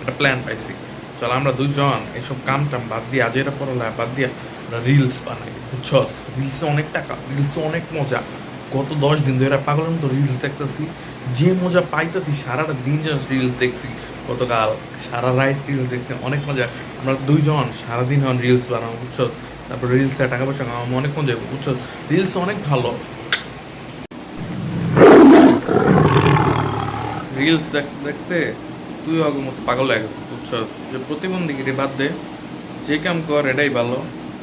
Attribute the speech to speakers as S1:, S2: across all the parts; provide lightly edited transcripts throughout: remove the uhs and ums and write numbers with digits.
S1: একটা প্ল্যান পাইছি। চল আমরা দুইজন এসব কাম টাম বাদ দিয়ে আজেরা পড়ালেখা বাদ দিয়ে আমরা রিলস বানাই, বুঝছস? রিলসে অনেক টাকা, রিলসে অনেক মজা। গত 10 দিন ধরে পাগলের মতো রিলস দেখতেছি, যে মজা পাইতেছি সারাটা দিন যেন রিলস দেখছি। গতকাল সারা রাত রিলস দেখছি, অনেক মজা। আমরা দুইজন সারাদিন এখন রিলস বানাবো, বুঝছো? তারপর রিলসে টাকা পয়সা কামাবো, অনেক মজা হবে, বুঝছো? রিলস অনেক ভালো। রিলস দেখতে দেখতে তুই আগের মতো পাগল হয়ে গেছিস, বুঝছো? যে প্রতিবন্ধীগিরি বাদ দে, যে কাম কর এটাই ভালো।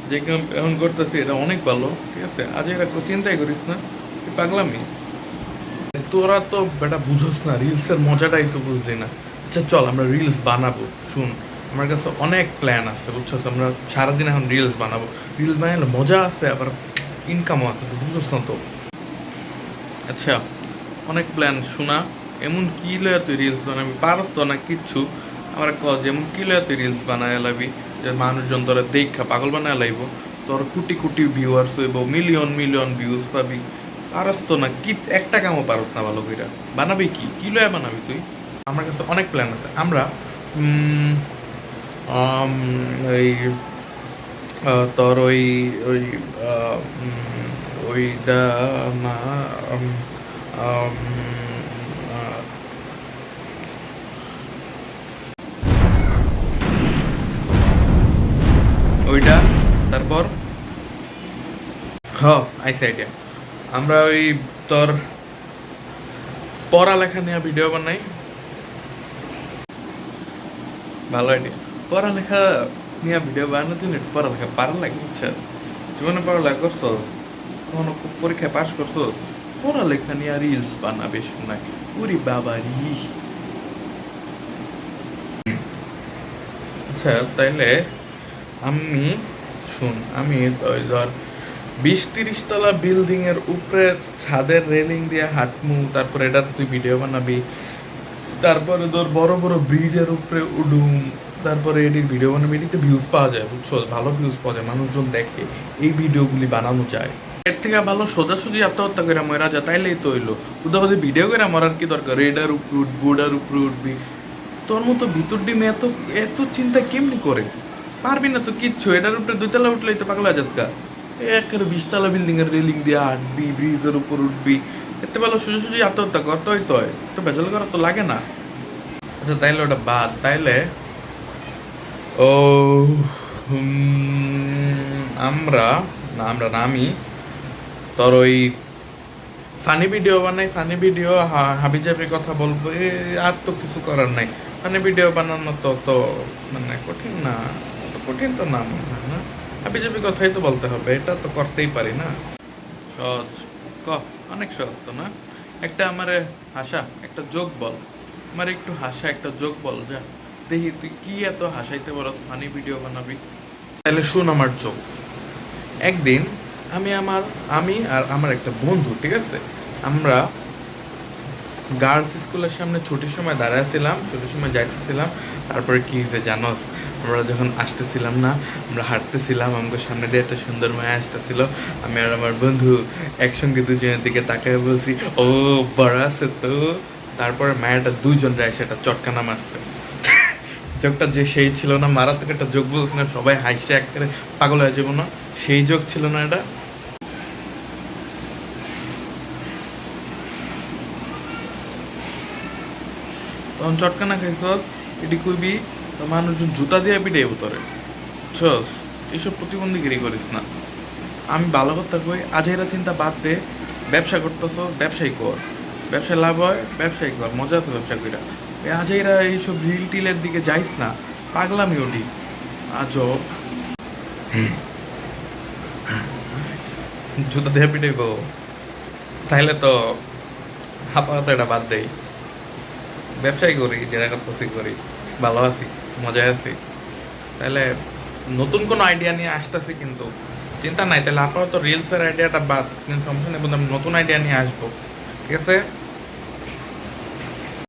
S1: যে কাম এখন করতেছি এটা অনেক ভালো, ঠিক আছে? আজ এরা চিন্তাই করিস না, তুই পাগলামি। তোরা তো বেটা বুঝোস না, রিলসের মজাটাই তো বুঝলি না। আচ্ছা চল আমরা রিলস বানাবো, শুন। আমার কাছে অনেক প্ল্যান আছে, বুঝছো? আমরা সারাদিন এখন রিলস বানাবো। রিলস বানালে মজা আছে, আবার ইনকামও আছে, তুই বুঝোস না তো। আচ্ছা, অনেক প্ল্যান শোনা। এমন কি লয়া তুই রিলস বানাবি? পারস তো না কিচ্ছু। আমার কজ এমন কি লয়া তুই রিলস বানায় লাবি যে মানুষজন তোরা দেখা পাগল বানায় লাইব? তোর কোটি কোটি ভিউয়ার্স হইব, মিলিয়ন মিলিয়ন ভিউজ পাবি। পারস তো না, কি একটা কামও পারস না ভালো কইরা। বানাবি কি কি লয়া বানাবি তুই? আমার কাছে অনেক প্ল্যান আছে। আমরা উম, আম, ওই তোর ওই ওই আহ, উম, ওইটা না, উম, আম, আহ, ওইটা, তারপর হ আইসি আইডিয়া। আমরা ওই তোর পড়ালেখা নিয়ে ভিডিও বানাই, ভালো আইডিয়া। পড়ালেখা নিয়ে ভিডিও বানানোর জন্য একটু পড়ালেখা পারার লাগে, বুঝছাস? জীবনে পড়ালেখা করছো, কখনো পরীক্ষায় পাশ করছো? পড়ালেখা নিয়ে রিলস বানাবে শোনায়, ওরে বাবারি। আচ্ছা তাইলে আমি, শুন, আমি ওই ধর 20-30 তলা বিল্ডিং এর উপরে ছাদের রেলিং দিয়ে হাঁটমু, তারপরে এটা তুই ভিডিও বানাবি। তারপরে ধর বড় বড় ব্রিজের উপরে উডুম, তারপরে এটির ভিডিও বানাবি। এটিতে ভিউজ পাওয়া যায়, বুঝছো? ভালো ভিউজ পাওয়া যায়, মানুষজন দেখে, এই ভিডিওগুলি বানানো যায়। এর থেকে ভালো সোজাসুজি আত্মহত্যা করে মরা যায়, তাইলেই তো হইলো। উদাহরণ ভিডিও করে মরার কি দরকার? রেডার উপরে উঠবি, ওডার উপরে উঠবি। তোর মতো ভিতর ডিম এত এত চিন্তা কেমনি করে? পারবি না তো কিচ্ছু। এটার উপরে 2 তলা উঠলেই তো পাগলা যাস গা। একেবারে 20 তলা বিল্ডিং এর রেলিং দিয়ে হাঁটবি, ব্রিজের উপর উঠবি। এতে ভালো সোজাসুজি আত্মহত্যা কর, তই তয় তো ভেজাল করা তো লাগে না। আচ্ছা তাইলে ওটা বাদ, তাইলে ও আমরা না, আমরা না, আমি তোর ওই ফানি ভিডিও বানাই। ফানি ভিডিও হাবি জাবির কথা বলবো, আর তো কিছু করার নাই। ফানি ভিডিও বানানো তো তো মানে কঠিন না, অত কঠিন তো না মনে হয় না। হাবি জাবি কথাই তো বলতে হবে, এটা তো করতেই পারি না। সহজ, ক, অনেক সহজ তো না? একটা আমারে হাসা, একটা জোক বল। আমার একটু হাসা একটা জোক বল, যা দেখি তুই কি এত হাসাইতে পারস, ফানি ভিডিও বানাবি। তাহলে শুন আমার জোক। একদিন আমি আর আমার একটা বন্ধু, ঠিক আছে, আমরা গার্লস স্কুলের সামনে ছুটির সময় দাঁড়াইছিলাম, ছুটির সময় যাইতেছিলাম। তারপরে কি হয়েছে জানোস? আমরা যখন আসতেছিলাম না, আমরা হাঁটতেছিলাম, আমাকে সামনে দিয়ে একটা সুন্দর মায়া আসতেছিল। আমি আর আমার বন্ধু একসঙ্গে দুজনের দিকে তাকায় বলছি, ও বড় আছে তো। তারপরে মায়াটা দুইজন যায় সেটা চটকানা মারছে। যোগটা যে সেই ছিল না, মারাত্মক একটা যোগ বলছিলাম, সবাই হাসছে একেবারে পাগল হয়ে যাবো না? সেই যোগ ছিল না এটা? তখন চটকানা খাইছস, এটি কইবি তো মানুষজন জুতা দিয়ে পিটাইব তোরে, বুঝছস? এইসব প্রতিবন্ধীগিরি করিস না। আমি ভালো কথা কই, আজেরা চিন্তা বাদ দে। ব্যবসা করতেছ, ব্যবসায়ী কর। ব্যবসায় লাভ হয়, ব্যবসায়ী কর, মজা তো ব্যবসা কইরা। আজেরা এইসব রিল টিলের দিকে যাইস না, পাগলামি ওটি আজব। জুতা দিয়ে পিটাইব? তাইলে তো আপাতত এটা বাদ দেই, ব্যবসায়ী করি, যেটা করতেছি করি, ভালো আছি, মজায় আছি। তাহলে নতুন কোনো আইডিয়া নিয়ে আসতেছি, কিন্তু চিন্তা নাই। তাহলে আপাতত রিলসের আইডিয়াটা বাদ, কিন্তু সমস্যা নেই, কিন্তু আমি নতুন আইডিয়া নিয়ে আসবো, ঠিক আছে?